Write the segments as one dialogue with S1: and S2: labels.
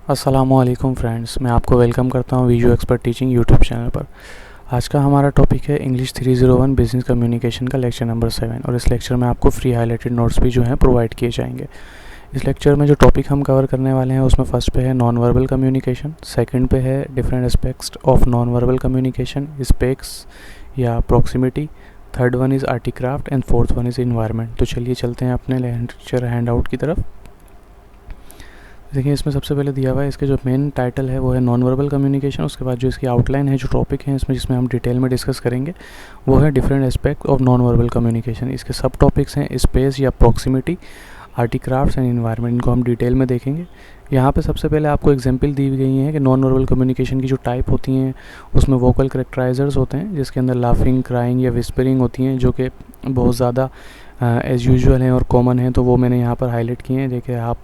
S1: अस्सलामुअलैकुम फ्रेंड्स, मैं आपको वेलकम करता हूं video expert teaching YouTube channel पर। आज का हमारा टॉपिक है इंग्लिश 301 बिजनेस कम्युनिकेशन का लेक्चर नंबर 7 और इस लेक्चर में आपको फ्री हाईलाइटेड नोट्स भी जो हैं प्रोवाइड किए जाएंगे। इस लेक्चर में जो टॉपिक हम कवर करने वाले हैं उसमें फर्स्ट पे है नॉन वर्बल कम्युनिकेशन, सेकंड पे है different aspects of non verbal communication, specs या proximity, third one is artifact and fourth one is environment. तो चलिए चलते हैं अपने लेक्चर हैंड आउट की तरफ। देखिए, इसमें सबसे पहले दिया हुआ है, इसके जो मेन टाइटल है वो है नॉन वर्बल कम्युनिकेशन। उसके बाद जो इसकी आउटलाइन है, जो टॉपिक है इसमें जिसमें हम डिटेल में डिस्कस करेंगे वो है different aspect of non verbal communication. इसके सब टॉपिक्स हैं स्पेस या प्रॉक्सिमिटी, आर्टिक्राफ्ट्स एंड इन्वायरमेंट। इनको हम डिटेल में देखेंगे। यहाँ पे सबसे पहले आपको एग्जांपल दी गई है कि नॉन वर्बल कम्युनिकेशन की जो टाइप होती हैं उसमें वोकल करेक्टराइजर्स होते हैं, जिसके अंदर लाफिंग, क्राइंग या विस्परिंग होती हैं, जो कि बहुत ज़्यादा एज़ यूजुअल हैं और कॉमन हैं। तो वो मैंने यहाँ पर हाईलाइट किए हैं। देखिए, आप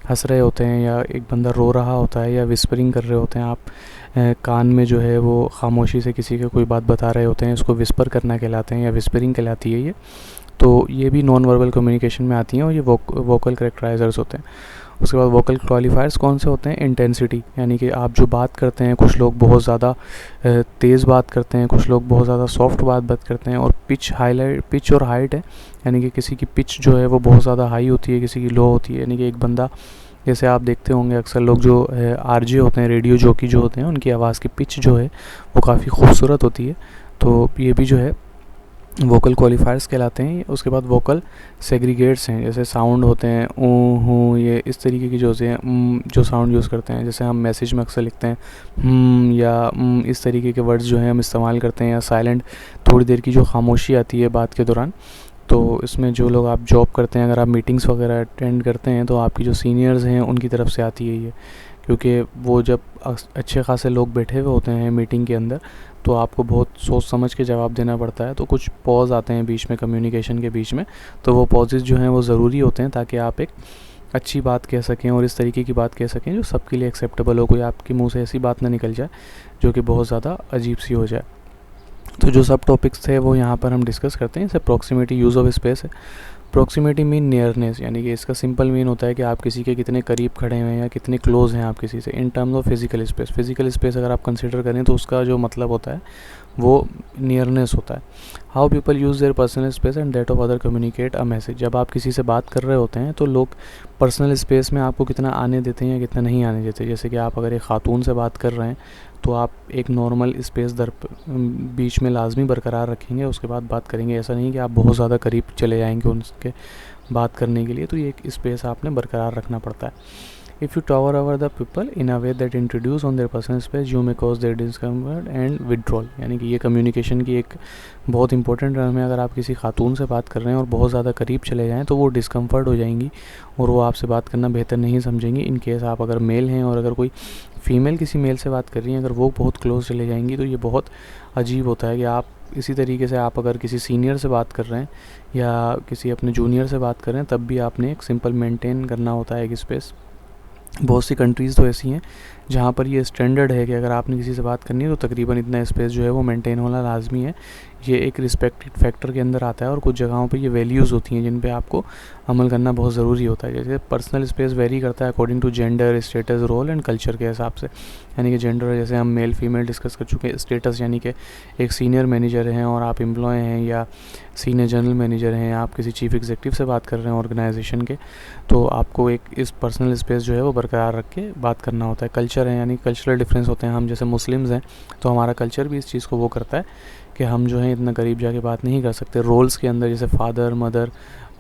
S1: हंस रहे होते हैं या एक बंदा रो रहा होता है या विस्परिंग कर रहे होते हैं, आप कान में जो है वो खामोशी से किसी को कोई बात बता रहे होते हैं, उसको विस्पर करना कहलाते हैं या विस्परिंग कहलाती है ये। तो ये भी नॉन वर्बल कम्युनिकेशन में आती हैं और ये वोकल करेक्टराइजर्स होते हैं। उसके बाद वोकल क्वालिफायर्स कौन से होते हैं? इंटेंसिटी, यानी कि आप जो बात करते हैं, कुछ लोग बहुत ज़्यादा तेज़ बात करते हैं, कुछ लोग बहुत ज़्यादा सॉफ्ट बात करते हैं। और पिच और हाइट है, यानी कि किसी की पिच जो है वो बहुत ज़्यादा हाई होती है, किसी की लो होती है। यानी कि एक बंदा, जैसे आप देखते होंगे अक्सर लोग जो आरजे होते हैं, रेडियो जॉकी जो होते हैं, उनकी आवाज़ की पिच जो है वो काफ़ी खूबसूरत होती है। तो ये भी जो है वोकल क्वालिफायर्स कहलाते हैं। उसके बाद वोकल सेग्रीगेट्स हैं, जैसे साउंड होते हैं ऊ हूँ, ये इस तरीके की जो होते हैं जो साउंड यूज़ करते हैं। जैसे हम मैसेज में अक्सर लिखते हैं या इस तरीके के वर्ड्स जो हैं हम इस्तेमाल करते हैं। या साइलेंट, थोड़ी देर की जो खामोशी आती है बात के दौरान। तो इसमें जो लोग आप जॉब करते हैं, अगर आप मीटिंग्स वगैरह अटेंड करते हैं तो आपकी जो सीनियर्स हैं उनकी तरफ से आती है ये, क्योंकि वो जब अच्छे खासे लोग बैठे हुए होते हैं मीटिंग के अंदर तो आपको बहुत सोच समझ के जवाब देना पड़ता है। तो कुछ पॉज आते हैं बीच में, कम्युनिकेशन के बीच में, तो वो पॉजेज़ जो हैं वो ज़रूरी होते हैं ताकि आप एक अच्छी बात कह सकें और इस तरीके की बात कह सकें जो सबके लिए एक्सेप्टेबल हो। कोई आपके मुंह से ऐसी बात ना निकल जाए जो कि बहुत ज़्यादा अजीब सी हो जाए। तो जो सब टॉपिक्स थे वो यहाँ पर हम डिस्कस करते हैं। जैसे प्रॉक्सिमिटी, यूज़ ऑफ स्पेस है। प्रॉक्सिमिटी मीन नियरनेस, यानी कि इसका सिंपल मीन होता है कि आप किसी के कितने करीब खड़े हुए हैं या कितने क्लोज हैं आप किसी से। In terms of physical space, physical space अगर आप कंसिडर करें तो उसका जो मतलब होता है वो नियरनेस होता है। How people use their personal space and that of other communicate a message. जब आप किसी से बात कर रहे होते हैं तो लोग पर्सनल स्पेस में आपको कितना आने देते हैं या कितना नहीं आने देते। जैसे कि आप अगर एक ख़ातून से बात कर रहे हैं तो आप एक नॉर्मल स्पेस बीच में लाजमी बरकरार रखेंगे, उसके बाद बात करेंगे। ऐसा नहीं कि आप बहुत ज़्यादा करीब चले जाएंगे उनके बात करने के लिए। तो ये एक स्पेस आपने बरकरार रखना पड़ता है। If you tower over the people in a way that introduce on their personal space you may cause their discomfort and withdrawal. यानी कि ये कम्युनिकेशन की एक बहुत इंपॉर्टेंट टर्म है। अगर आप किसी खातून से बात कर रहे हैं और बहुत ज़्यादा करीब चले जाएँ तो वो डिस्कम्फर्ट हो जाएंगी और वो आपसे बात करना बेहतर नहीं समझेंगी। इन केस आप अगर मेल हैं और अगर कोई फ़ीमेल किसी मेल से बात कर रही हैं, अगर वो बहुत क्लोज चले जाएंगी तो ये बहुत अजीब होता है। कि आप इसी तरीके से आप अगर किसी सीनियर से बात कर रहे हैं या किसी अपने जूनियर से बात कर रहे हैं तब भी आपने एक सिंपल मेंटेन करना होता है एक स्पेस। बहुत सी कंट्रीज़ तो ऐसी हैं जहाँ पर ये स्टैंडर्ड है कि अगर आपने किसी से बात करनी है तो तकरीबन इतना स्पेस जो है वो मेंटेन होना लाजमी है। ये एक रिस्पेक्टेड फैक्टर के अंदर आता है और कुछ जगहों पे ये वैल्यूज़ होती हैं जिन पे आपको अमल करना बहुत ज़रूरी होता है। जैसे पर्सनल स्पेस वेरी करता है according to gender, status, role and culture के हिसाब से। यानी कि जेंडर जैसे हम मेल फीमेल डिस्कस कर चुके हैं। स्टेटस यानी कि एक सीनियर मैनेजर हैं और आप एम्प्लॉय हैं या सीनियर जनरल मैनेजर हैं, आप किसी चीफ़ एग्जीक्यूटिव से बात कर रहे हैं ऑर्गेनाइजेशन के, तो आपको एक इस पर्सनल स्पेस जो है वो बरकरार रख के बात करना होता है। कल्चर है, यानी कल्चरल डिफरेंस होते हैं। हम जैसे मुस्लिम्स हैं तो हमारा कल्चर भी इस चीज़ को वो करता है कि हम जो है इतना करीब जाके बात नहीं कर सकते। रोल्स के अंदर जैसे फादर, मदर,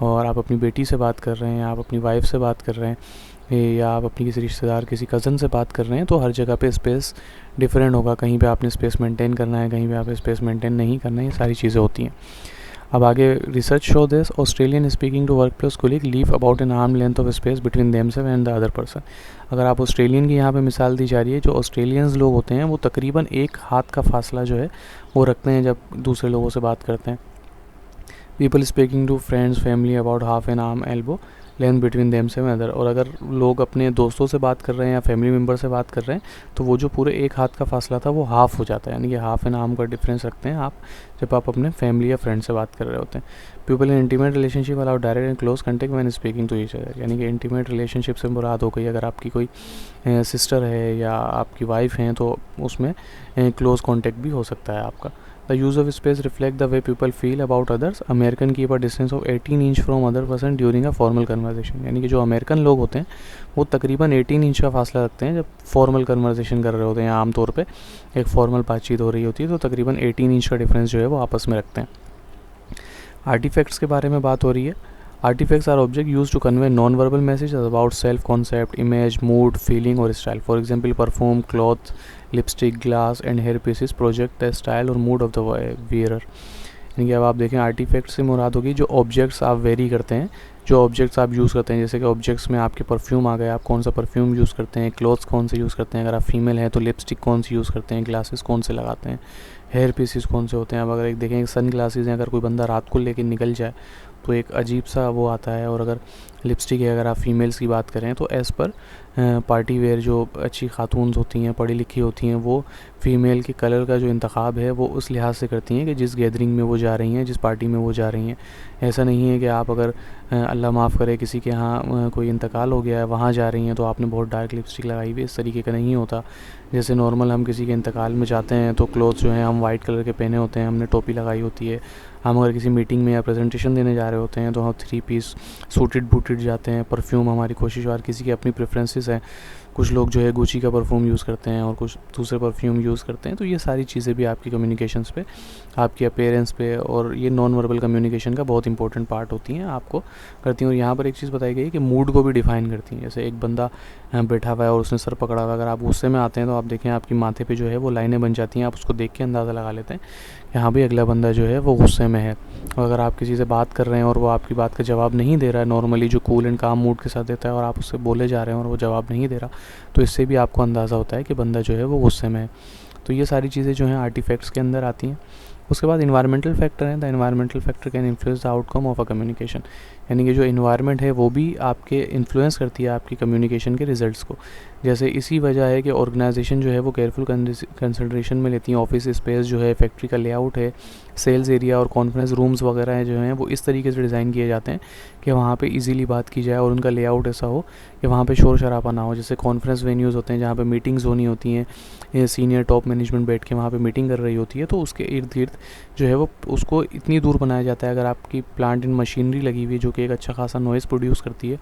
S1: और आप अपनी बेटी से बात कर रहे हैं, आप अपनी वाइफ से बात कर रहे हैं या आप अपनी किसी रिश्तेदार, किसी कज़न से बात कर रहे हैं, तो हर जगह पे स्पेस डिफरेंट होगा। कहीं पे आपने स्पेस मेंटेन करना है, कहीं पे आप स्पेस मेंटेन नहीं करना है। ये सारी चीज़ें होती हैं। अब आगे research show this Australian speaking to work place colleague leave about an arm length of space between themselves and the other person. अगर आप ऑस्ट्रेलियन की यहाँ पे मिसाल दी जा रही है, जो ऑस्ट्रेलियंस लोग होते हैं वो तकरीबन एक हाथ का फासला जो है वो रखते हैं जब दूसरे लोगों से बात करते हैं। People speaking to friends family about half an arm elbow length between them से अदर। और अगर लोग अपने दोस्तों से बात कर रहे हैं या फैमिली मेम्बर से बात कर रहे हैं तो वो जो पूरे एक हाथ का फासला था वो हाफ़ हो जाता है, यानी कि हाफ एन आर्म का डिफरेंस रखते हैं आप जब आप अपने फैमिली या फ्रेंड से बात कर रहे होते हैं। People in intimate relationship allow direct and close contact when speaking to each other, यानी कि इंटीमेट रिलेशनशिप से मुराद हो गई अगर आपकी कोई सिस्टर है या आपकी वाइफ हैं तो उसमें क्लोज कॉन्टेक्ट भी हो सकता है आपका। The use of space reflect the way people feel about others. American keep a distance of 18 inch from other person during a formal conversation, यानी कि जो अमेरिकन लोग होते हैं वो तकरीबन 18 इंच का फासला रखते हैं जब फॉर्मल कन्वर्सेशन कर रहे होते हैं या आमतौर पे एक फॉर्मल बातचीत हो रही होती है तो तकरीबन 18 इंच का डिफरेंस जो है वो आपस में रखते हैं। आर्टिफैक्ट्स के बारे में बात हो रही है। Artifacts are objects used to convey non-verbal messages about self-concept, image, mood, feeling or style. For example, perfume, cloth, lipstick, glass and hair pieces project the style or mood of the wearer. यानी कि अब आप देखें artefact से मुराद होगी जो objects आप very करते हैं, जो ऑब्जेक्ट्स आप यूज़ करते हैं, जैसे कि ऑब्जेक्ट्स में आपके परफ्यूम आ गए, आप कौन सा परफ्यूम यूज़ करते हैं, क्लॉथ्स कौन से यूज़ करते हैं, अगर आप फीमेल हैं तो लिपस्टिक कौन सी यूज़ करते हैं, ग्लासेस कौन से लगाते हैं, हेयर पीसेस कौन से होते हैं। अब अगर एक देखें सन ग्लासेस हैं, अगर कोई बंदा रात को लेकर निकल जाए तो एक अजीब सा वो आता है। और अगर लिपस्टिक है, अगर आप फीमेल्स की बात करें तो एज़ पर पार्टी वेयर जो अच्छी खातून होती हैं, पढ़ी लिखी होती हैं, वो फ़ीमेल के कलर का जो इंतखाब है वो उस लिहाज से करती हैं कि जिस गैदरिंग में वो जा रही हैं, जिस पार्टी में वो जा रही हैं। ऐसा नहीं है कि आप अगर अल्लाह माफ़ करे किसी के यहाँ कोई इंतकाल हो गया है वहाँ जा रही हैं तो आपने बहुत डार्क लिपस्टिक लगाई हुई, इस तरीके का नहीं होता। जैसे नॉर्मल हम किसी के इंतकाल में जाते हैं तो क्लोथ्स जो हैं हम वाइट कलर के पहने होते हैं, हमने टोपी लगाई होती है। हम अगर किसी मीटिंग में या प्रेजेंटेशन देने जा रहे होते हैं तो हम 3 पीस सूटेड बूटेड जाते हैं। परफ्यूम हमारी कोशिश, और किसी की अपनी प्रेफरेंसेस हैं, कुछ लोग जो है गुची का परफ्यूम यूज़ करते हैं और कुछ दूसरे परफ्यूम यूज़ करते हैं। तो ये सारी चीज़ें भी आपकी कम्युनिकेशंस पे, आपकी अपीयरेंस पे, और ये नॉन वर्बल कम्युनिकेशन का बहुत इंपॉर्टेंट पार्ट होती हैं, आपको करती हैं। और यहाँ पर एक चीज़ बताई गई है कि मूड को भी डिफ़ाइन करती हैं। जैसे एक बंदा बैठा हुआ है और उसने सर पकड़ा हुआ है, अगर आप गुस्से में आते हैं तो आप देखें आपकी माथे पे जो है वो लाइनें बन जाती हैं, आप उसको देख के अंदाज़ा लगा लेते हैं कि हाँ भाई अगला बंदा जो है वो गुस्से में है। और अगर आप किसी से बात कर रहे हैं और वो आपकी बात का जवाब नहीं दे रहा है, नॉर्मली जो कूल एंड काम मूड के साथ देता है, और आप उससे बोले जा रहे हैं और वो जवाब नहीं दे रहा, तो इससे भी आपको अंदाज़ा होता है कि बंदा जो है वो गुस्से में है। तो ये सारी चीज़ें जो हैं आर्टिफैक्ट्स के अंदर आती हैं। उसके बाद इन्वायरमेंटल फैक्टर हैं। The environmental factor can influence the outcome of a communication, यानी कि जो इन्वायरमेंट है वो भी आपके इन्फ्लुएंस करती है आपकी कम्युनिकेशन के रिजल्ट्स को। जैसे इसी वजह है कि ऑर्गेनाइजेशन जो है वो केयरफुल कंसिडरेशन में लेती हैं ऑफिस स्पेस जो है, फैक्ट्री का लेआउट है, सेल्स एरिया और कॉन्फ्रेंस रूम्स वगैरह हैं जो हैं वो इस तरीके से डिज़ाइन किए जाते हैं कि वहाँ पे इजीली बात की जाए और उनका लेआउट ऐसा हो कि वहाँ पे शोर शराबा ना हो। जैसे कॉन्फ्रेंस वेन्यूज़ होते हैं जहाँ पे मीटिंग्स होनी होती हैं, सीनियर टॉप मैनेजमेंट बैठ के वहाँ पे मीटिंग कर रही होती है, तो उसके इर्द गिर्द जो है वो उसको इतनी दूर बनाया जाता है। अगर आपकी प्लांट इन मशीनरी लगी हुई है जो कि एक अच्छा खासा नॉइज़ प्रोड्यूस करती है,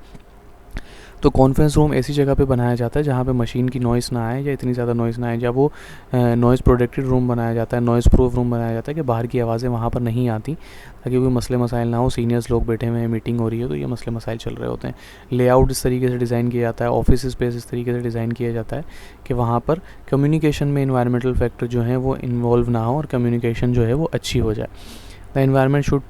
S1: तो कॉन्फ्रेंस रूम ऐसी जगह पे बनाया जाता है जहाँ पे मशीन की नॉइज़ ना आए या इतनी ज़्यादा नॉइज़ ना आए। जब वो नॉइज़ प्रोटेक्टेड रूम बनाया जाता है, नॉइज़ प्रूफ रूम बनाया जाता है कि बाहर की आवाज़ें वहाँ पर नहीं आती, ताकि कोई मसले मसाइल ना हो। सीनियर्स लोग बैठे हुए हैं, मीटिंग हो रही है, तो ये मसले मसाइल चल रहे होते हैं। लेआउट इस तरीके से डिज़ाइन किया जाता है, ऑफिस स्पेस इस तरीके से डिज़ाइन किया जाता है कि वहाँ पर कम्युनिकेशन में इन्वायरमेंटल फैक्टर जो है वो इन्वॉल्व ना हो और कम्युनिकेशन जो है वो अच्छी हो जाए। The environment should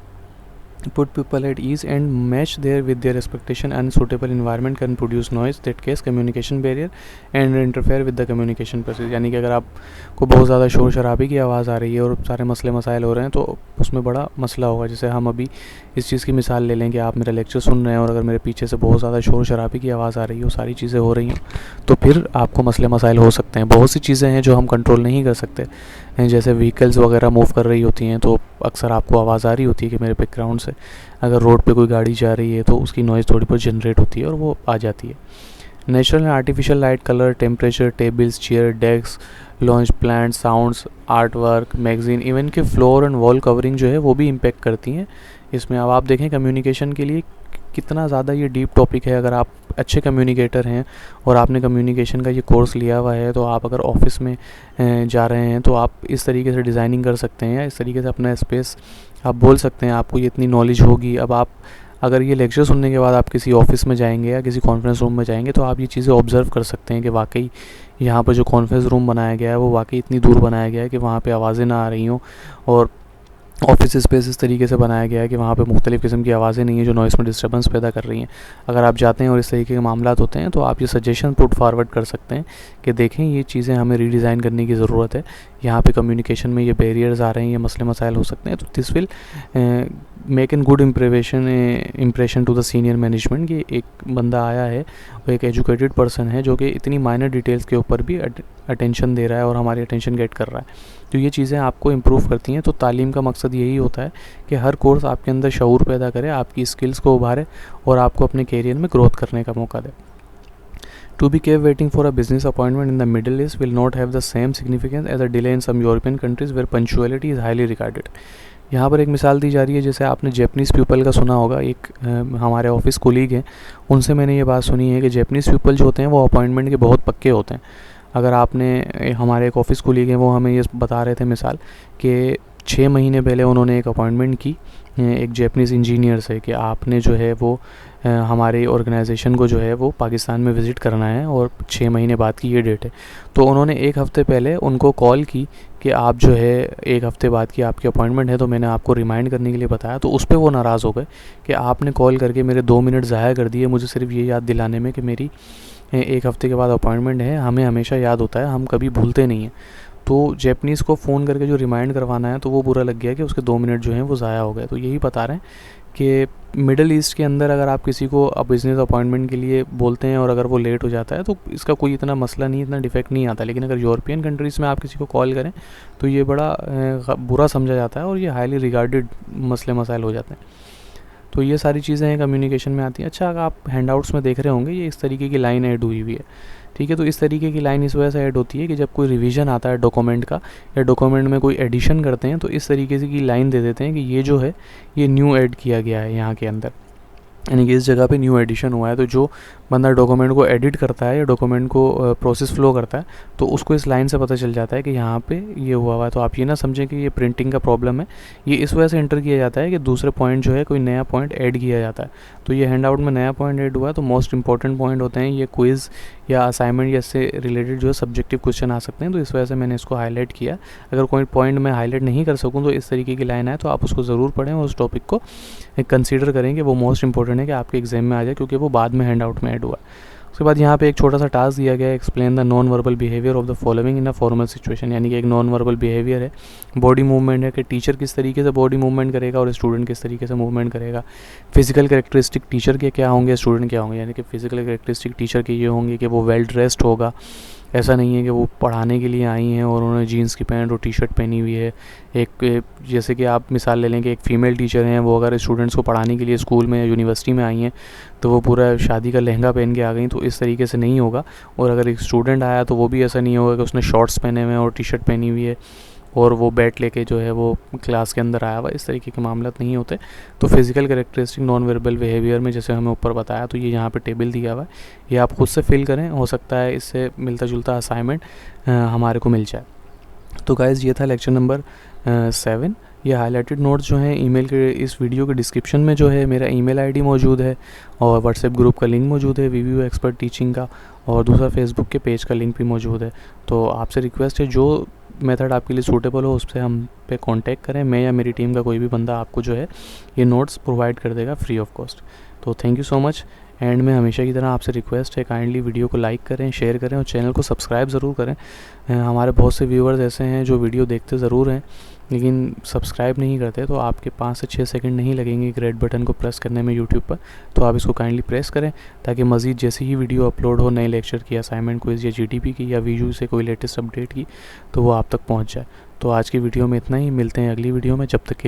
S1: put people at ease and match their with their expectation. Unsuitable environment can produce noise that cause communication barrier and interfere with the communication process, यानी कि अगर आपको बहुत ज़्यादा शोर शराबे की आवाज़ आ रही है और सारे मसले मसाइल हो रहे हैं तो उसमें बड़ा मसला होगा। जैसे हम अभी इस चीज़ की मिसाल ले लें कि आप मेरा लेक्चर सुन रहे हैं और अगर मेरे पीछे से बहुत ज़्यादा शोर शराबे की आवाज़ आ रही हो, सारी चीज़ें हो रही हैं, तो फिर आपको मसले मसाइल हो सकते हैं। बहुत सी चीज़ें हैं जो हम कंट्रोल नहीं कर सकते, जैसे व्हीकल्स वगैरह मूव कर रही होती हैं तो अक्सर आपको आवाज़ आ रही होती है कि मेरे बैकग्राउंड से अगर रोड पे कोई गाड़ी जा रही है तो उसकी नॉइज़ थोड़ी बहुत जनरेट होती है और वो आ जाती है। Natural and artificial light, colour, temperature, tables, chair, desk, launch, plant, sounds, art work, magazine, even के फ्लोर एंड वॉल कवरिंग जो है वो भी इम्पेक्ट करती हैं इसमें। अब आप देखें कम्युनिकेशन के लिए कितना ज़्यादा ये डीप टॉपिक है। अगर आप अच्छे कम्युनिकेटर हैं और आपने कम्युनिकेशन का ये कोर्स लिया हुआ है तो आप अगर ऑफिस में जा रहे हैं तो आप इस तरीके से डिज़ाइनिंग कर सकते हैं या इस तरीके से अपना स्पेस आप बोल सकते हैं, आपको ये इतनी नॉलेज होगी। अब आप अगर ये लेक्चर सुनने के बाद आप किसी ऑफिस में जाएंगे या किसी कॉन्फ्रेंस रूम में जाएंगे तो आप ये चीज़ें ऑब्ज़र्व कर सकते हैं कि वाकई यहाँ पर जो कॉन्फ्रेंस रूम बनाया गया है वो वाकई इतनी दूर बनाया गया है कि वहाँ पे आवाज़ें ना आ रही हों, और ऑफिस स्पेस इस तरीके से बनाया गया है कि वहाँ पे मुख्तलिफ़ किस्म की आवाज़ें नहीं हैं जो नॉइस में डिस्टर्बेंस पैदा कर रही हैं। अगर आप जाते हैं और इस तरीके के मामलात होते हैं तो आप ये सजेशन पुट फॉरवर्ड कर सकते हैं कि देखें ये चीज़ें हमें रीडिज़ाइन करने की ज़रूरत है, यहाँ पे कम्युनिकेशन में ये बैरियर्स आ रहे हैं, ये मसले मसाइल हो सकते हैं, तो this will make an good impression to the senior management, कि एक बंदा आया है, वो एक एजुकेटेड पर्सन है जो कि इतनी माइनर डिटेल्स के ऊपर भी अटेंशन दे रहा है और हमारी अटेंशन गेट कर रहा है। तो ये चीज़ें आपको इम्प्रूव करती हैं। तो तालीम का मकसद यही होता है कि हर कोर्स आपके अंदर शऊर पैदा करे, आपकी स्किल्स को उभारे और आपको अपने कैरियर में ग्रोथ करने का मौका दे। To be kept waiting for a business appointment in the Middle East will not have the same significance as a delay in some European countries where punctuality is highly regarded. यहाँ पर एक मिसाल दी जा रही है, जैसे आपने जैपनीज़ पीपल का सुना होगा। एक हमारे ऑफिस कोलीग हैं, उनसे मैंने ये बात सुनी है कि जैपनीज़ पीपल जो होते हैं वो अपॉइंटमेंट के बहुत पक्के होते हैं। अगर आपने, हमारे एक ऑफिस कोलीग हैं, वो हमें ये बता रहे थे मिसाल कि 6 महीने पहले उन्होंने एक अपॉइंटमेंट की एक जैपनीज़ इंजीनियर से कि आपने जो है वो हमारे ऑर्गेनाइजेशन को जो है वो पाकिस्तान में विज़िट करना है और 6 महीने बाद की ये डेट है। तो उन्होंने 1 हफ़्ते पहले उनको कॉल की कि आप जो है 1 हफ़्ते बाद की आपकी अपॉइंटमेंट है, तो मैंने आपको रिमाइंड करने के लिए बताया। तो उस पर वो नाराज़ हो गए कि आपने कॉल करके मेरे 2 मिनट ज़ाया कर दिए मुझे सिर्फ ये याद दिलाने में कि मेरी 1 हफ़्ते के बाद अपॉइंटमेंट है। हमें हमेशा याद होता है, हम कभी भूलते नहीं हैं। तो जैपनीज़ को फ़ोन करके जो रिमाइंड करवाना है, तो वो बुरा लग गया कि उसके 2 मिनट जो हैं वो ज़ाया हो गए। तो यही बता रहे हैं कि मिडल ईस्ट के अंदर अगर आप किसी को बिज़नेस अपॉइंटमेंट के लिए बोलते हैं और अगर वो लेट हो जाता है तो इसका कोई इतना मसला नहीं, इतना डिफेक्ट नहीं आता। लेकिन अगर यूरोपियन कंट्रीज़ में आप किसी को कॉल करें तो ये बड़ा बुरा समझा जाता है और ये हाईली रिगार्डेड मसले मसाइल हो जाते हैं। तो ये सारी चीज़ें हैं कम्युनिकेशन में आती हैं। अच्छा, अगर आप हैंडआउट्स में देख रहे होंगे, ये इस तरीके की लाइन ऐड हुई है, ठीक है। तो इस तरीके की लाइन इस वजह से ऐड होती है कि जब कोई रिवीजन आता है डॉक्यूमेंट का या डॉक्यूमेंट में कोई एडिशन करते हैं तो इस तरीके से की लाइन दे देते हैं कि ये जो है ये न्यू ऐड किया गया है यहाँ के अंदर, यानी कि इस जगह पे न्यू एडिशन हुआ है। तो जो बंदा डॉक्यूमेंट को एडिट करता है या डॉक्यूमेंट को प्रोसेस फ्लो करता है तो उसको इस लाइन से पता चल जाता है कि यहाँ पे ये हुआ है। तो आप ये ना समझें कि ये प्रिंटिंग का प्रॉब्लम है, ये इस वजह से एंटर किया जाता है कि दूसरे पॉइंट जो है कोई नया पॉइंट ऐड किया जाता है। तो ये हैंड आउट में नया पॉइंट ऐड हुआ है, तो मोस्ट इंपॉर्टेंट पॉइंट होते हैं ये क्विज़ या असाइनमेंट या इससे रिलेटेड जो है सब्जेक्टिव क्वेश्चन आ सकते हैं। तो इस वजह से मैंने इसको हाईलाइट किया। अगर कोई पॉइंट मैं हाईलाइट नहीं कर सकूँ तो इस तरीके की लाइन आए तो आप उसको ज़रूर पढ़ें और उस टॉपिक को कंसीडर करेंगे। वो मोस्ट इंपॉर्टेंट है कि आपके एग्जाम में आ जाए, क्योंकि वो बाद में हैंड आउट में ऐड हुआ। उसके बाद यहाँ पे एक छोटा सा टास्क दिया गया है, explain the non verbal behaviour of the following in a formal situation. यानी कि एक नॉन वर्बल बिहेवियर है, बॉडी मूवमेंट है कि टीचर किस तरीके से बॉडी मूवमेंट करेगा और स्टूडेंट किस तरीके से मूवमेंट करेगा। फिजिकल कैरेक्टरिस्टिक टीचर के क्या होंगे, स्टूडेंट क्या होंगे। यानी कि फिजिकल कैरेक्टरिस्टिक टीचर के ये होंगे कि वो वेल ड्रेस्ड होगा, ऐसा नहीं है कि वो पढ़ाने के लिए आई हैं और उन्होंने जीन्स की पैंट और टी शर्ट पहनी हुई है। एक जैसे कि आप मिसाल ले लें कि एक फ़ीमेल टीचर हैं, वो अगर स्टूडेंट्स को पढ़ाने के लिए स्कूल में या यूनिवर्सिटी में आई हैं तो वो पूरा शादी का लहंगा पहन के आ गई, तो इस तरीके से नहीं होगा। और अगर एक स्टूडेंट आया तो वो भी ऐसा नहीं होगा कि उसने शॉर्ट्स पहने हुए हैं और टी शर्ट पहनी हुई है और वो बैट लेके जो है वो क्लास के अंदर आया हुआ, इस तरीके के मामला नहीं होते। तो physical characteristic non verbal behaviour में जैसे हमें ऊपर बताया, तो ये यहाँ पे टेबल दिया हुआ है, ये आप खुद से फिल करें, हो सकता है इससे मिलता जुलता असाइनमेंट हमारे को मिल जाए। तो गाइज़ ये था लेक्चर नंबर 7। ये हाईलाइटेड नोट्स जो हैं ईमेल के, इस वीडियो के डिस्क्रिप्शन में जो है मेरा ईमेल आईडी मौजूद है और व्हाट्सएप ग्रुप का लिंक मौजूद है वीवीयू एक्सपर्ट टीचिंग का, और दूसरा फेसबुक के पेज का लिंक भी मौजूद है। तो आपसे रिक्वेस्ट है जो मेथड आपके लिए सूटेबल हो उससे हम पे कांटेक्ट करें, मैं या मेरी टीम का कोई भी बंदा आपको जो है ये नोट्स प्रोवाइड कर देगा फ्री ऑफ कॉस्ट। तो thank you so much. And में हमेशा की तरह आपसे रिक्वेस्ट है, काइंडली वीडियो को लाइक करें, शेयर करें और चैनल को सब्सक्राइब ज़रूर करें। हमारे बहुत से व्यूअर्स ऐसे हैं जो वीडियो देखते ज़रूर हैं लेकिन सब्सक्राइब नहीं करते, तो आपके 5 से 6 सेकंड नहीं लगेंगे रेड बटन को प्रेस करने में यूट्यूब पर, तो आप इसको काइंडली प्रेस करें ताकि मज़ीद जैसे ही वीडियो अपलोड हो, नए लेक्चर की, असाइनमेंट क्विज़ या जीटीपी की या वीयू से कोई लेटेस्ट अपडेट की, तो वो आप तक पहुँच जाए। तो आज की वीडियो में इतना ही, मिलते हैं अगली वीडियो में, जब तक के लिए